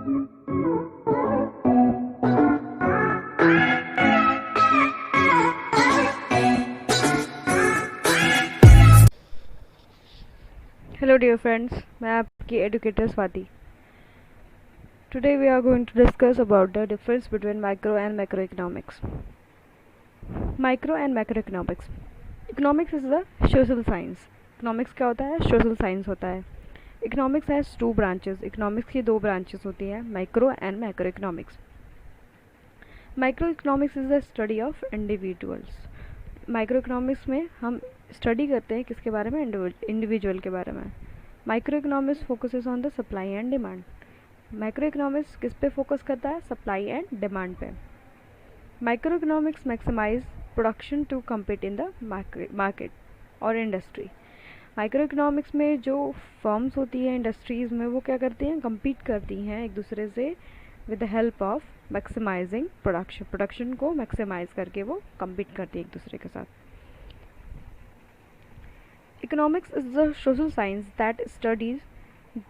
Hello dear friends, मैं आपकी educator Swati. Today we are going to discuss about the difference between micro and macro economics. Micro and macro economics. Economics is the social science. Economics क्या होता है? Social science होता है। Economics has two branches. Economics की दो branches होती हैं, micro and macro economics. Micro economics is the study of individuals. Micro economics में हम स्टडी करते हैं किसके बारे में? इंडिविजुअल के बारे में। Micro economics focuses on the supply and demand. Micro economics किस पे फोकस करता है? सप्लाई एंड डिमांड पे। Micro economics maximise production to compete in the market और इंडस्ट्री। माइक्रो इकोनॉमिक्स में जो फर्म्स होती हैं इंडस्ट्रीज में, वो क्या करती हैं? कम्पीट करती हैं एक दूसरे से with the help of maximising production. Production को मैक्सिमाइज करके वो कम्पीट करती है एक दूसरे के साथ। Economics is the social science that studies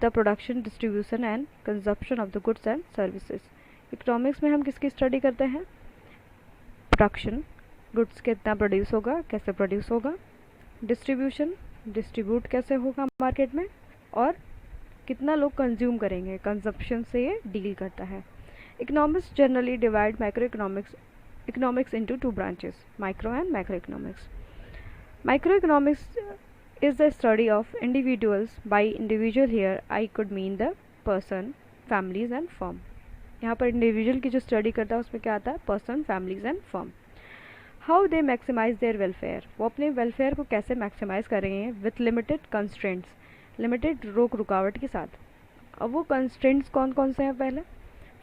the production, distribution and consumption of the goods and services. Economics में हम किसकी स्टडी करते हैं? प्रोडक्शन, गुड्स कितना प्रोड्यूस होगा, कैसे प्रोड्यूस होगा, डिस्ट्रीब्यूशन, डिस्ट्रीब्यूट कैसे होगा मार्केट में, और कितना लोग कंज्यूम करेंगे, कंजप्शन से ये डील करता है। Economics generally divide micro economics into two branches, micro and macro economics. Micro economics is the study of individuals. By individual here I could mean the person, families and firm. यहाँ पर individual की जो study करता है उसमें क्या आता है? Person, families and firm. How they maximise their welfare. वो अपने वेलफेयर को कैसे मैक्सिमाइज करेंगे? विथ लिमिटेड कंस्ट्रेंट्स, लिमिटेड रोक रुकावट के साथ। अब वो कंस्ट्रेंट्स कौन कौन से हैं? पहले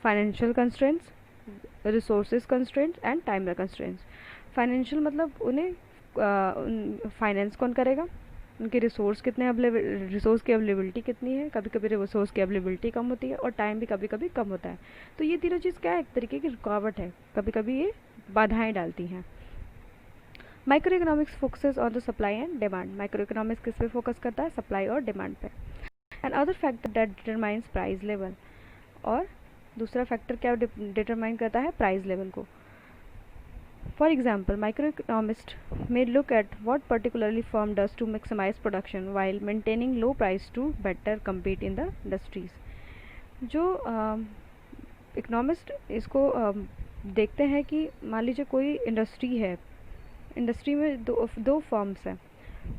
financial constraints, resources constraints and time constraints. Financial मतलब उन्हें फाइनेंस कौन करेगा, उनके रिसोर्स कितने रिसोर्स की अवेलेबिलिटी कितनी है। कभी कभी रिसोर्स की अवेलेबिलिटी कम होती है और टाइम भी कभी कभी कम होता है। तो ये तीनों चीज़ क्या है? एक तरीके की रुकावट है, कभी कभी ये बाधाएं डालती हैं। Micro economics focuses on the supply and demand. Micro economics किस पे फोकस करता है? सप्लाई और डिमांड पे। And other factor that determines price level. और दूसरा फैक्टर क्या डिटरमाइन करता है? प्राइस लेवल को। For example, microeconomist may look at what particularly firm does to maximize production while maintaining low price to better compete in the industries. जो economist इसको देखते हैं कि मान लीजिए कोई इंडस्ट्री है, इंडस्ट्री में दो फर्म्स हैं,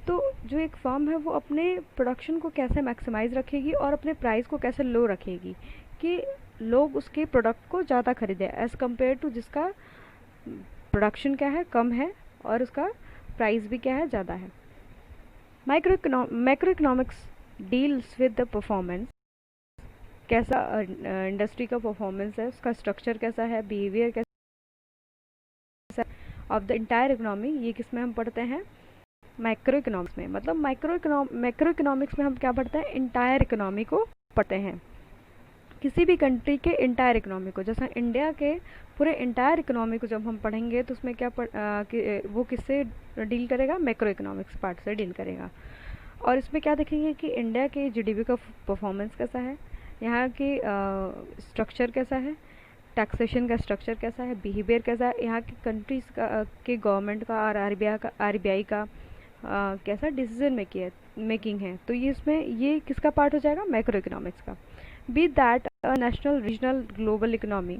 तो जो एक फर्म है वो अपने प्रोडक्शन को कैसे मैक्सिमाइज रखेगी और अपने प्राइस को कैसे लो रखेगी कि लोग उसके प्रोडक्ट को ज़्यादा खरीदें एज़ कम्पेयर टू जिसका प्रोडक्शन क्या है? कम है और उसका प्राइस भी क्या है? ज़्यादा है। Macro economics deals with the performance. कैसा इंडस्ट्री का परफॉर्मेंस है, उसका स्ट्रक्चर कैसा है, बिहेवियर कैसा ऑफ द इंटायर इकोनॉमी। ये किस में हम पढ़ते हैं? मैक्रो इकोनॉमिक्स में। मतलब मैक्रो इकोनॉमिक्स में हम क्या पढ़ते हैं? इंटायर इकोनॉमी को पढ़ते हैं, किसी भी कंट्री के इंटायर इकोनॉमी को। जैसा इंडिया के पूरे इंटायर इकोनॉमी को जब हम पढ़ेंगे तो उसमें क्या वो किससे डील करेगा? मैक्रो इकोनॉमिक्स पार्ट से डील करेगा। और इसमें क्या देखेंगे कि इंडिया के जीडीपी का परफॉर्मेंस कैसा है, यहाँ की स्ट्रक्चर कैसा है, टैक्सेशन का स्ट्रक्चर कैसा है, बिहेवियर कैसा है, यहाँ की कंट्रीज का के गवर्नमेंट का और आरबीआई का कैसा डिसीजन मेकिंग है। तो ये इसमें ये किसका पार्ट हो जाएगा? मैक्रो इकोनॉमिक्स का। Be that national, regional, global economy.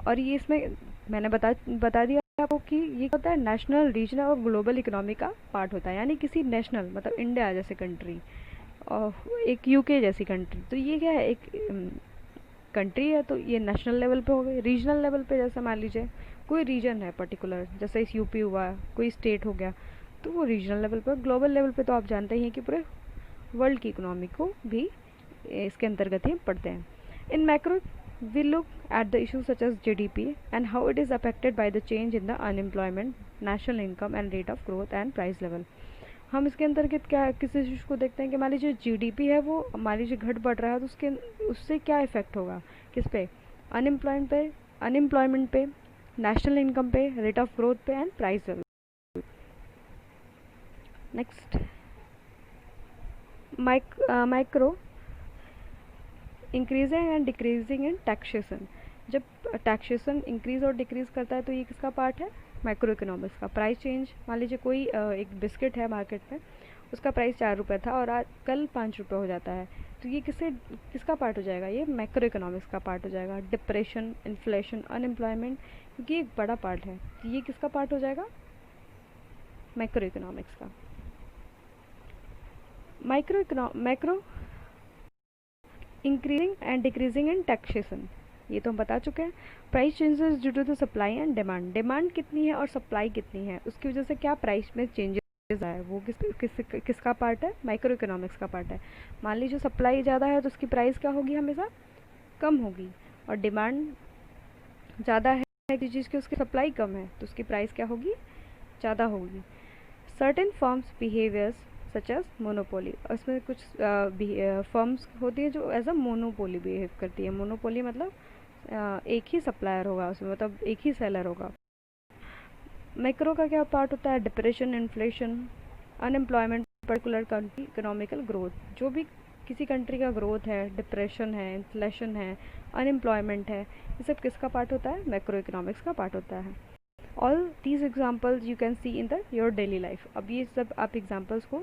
और ये इसमें मैंने बता दिया आपको कि ये होता है नेशनल, रीजनल और ग्लोबल इकोनॉमी का पार्ट होता है। यानी किसी नेशनल मतलब इंडिया जैसे कंट्री और एक यूके जैसी कंट्री, तो ये क्या है? एक कंट्री है तो ये नेशनल लेवल पे हो गई। रीजनल लेवल पे जैसे मान लीजिए कोई रीजन है पर्टिकुलर, जैसे इस यूपी हुआ, कोई स्टेट हो गया, तो वो रीजनल लेवल पे। ग्लोबल लेवल पे तो आप जानते ही हैं कि पूरे वर्ल्ड की इकोनॉमी को भी इसके अंतर्गत ही पढ़ते हैं। इन macro we look at the issues such as GDP and how it is affected by the change in the unemployment, national income and rate of growth and price level. हम इसके अंतर्गत क्या किस इशू को देखते हैं कि मान लीजिए जीडीपी है वो मान लीजिए घट बढ़ रहा है, तो उससे क्या इफेक्ट होगा? किस पे? अनएम्प्लॉयमेंट पे, नेशनल इनकम पे, रेट ऑफ ग्रोथ पे and price level. Next, micro increasing and decreasing in taxation, जब टैक्सेशन इंक्रीज और डिक्रीज करता है तो ये किसका पार्ट है, माइक्रो इकोनॉमिक्स का। प्राइस चेंज, मान लीजिए कोई एक बिस्किट है मार्केट में, उसका प्राइस 4 रुपये था और आज कल 5 रुपये हो जाता है, तो ये किसका पार्ट हो जाएगा, ये मैक्रो इकोनॉमिक्स का पार्ट हो जाएगा। डिप्रेशन, इन्फ्लेशन, अनएम्प्लॉयमेंट, क्योंकि एक बड़ा पार्ट है, तो ये किसका पार्ट हो जाएगा, मैक्रो इकोनॉमिक्स का। Macro increasing and decreasing in taxation, ये तो हम बता चुके हैं। Price changes due to the supply and demand, demand कितनी है और सप्लाई कितनी है, उसकी वजह से क्या प्राइस में चेंजेस आए, वो किसका पार्ट है, माइक्रो इकोनॉमिक्स का पार्ट है। मान लीजिए सप्लाई ज़्यादा है तो उसकी प्राइस क्या होगी, हमेशा कम होगी, और डिमांड ज़्यादा है किसी चीज़ की, उसकी सप्लाई कम है तो उसकी प्राइस क्या होगी, ज़्यादा होगी। Certain firms behaviours such as monopoly, इसमें कुछ फर्म्स होती है जो एज अ मोनोपोली बिहेव करती है। मोनोपोली मतलब एक ही सप्लायर होगा उसमें, मतलब एक ही सेलर होगा। मैक्रो का क्या पार्ट होता है, depression, inflation, unemployment, particular country economical growth, जो भी किसी कंट्री का ग्रोथ है, डिप्रेशन है, इन्फ्लेशन है, अनएम्प्लॉयमेंट है, ये सब किसका पार्ट होता है, मैक्रो इकोनॉमिक्स का पार्ट होता है। All these examples you can see in the your daily life. अब ये सब आप एग्जाम्पल्स को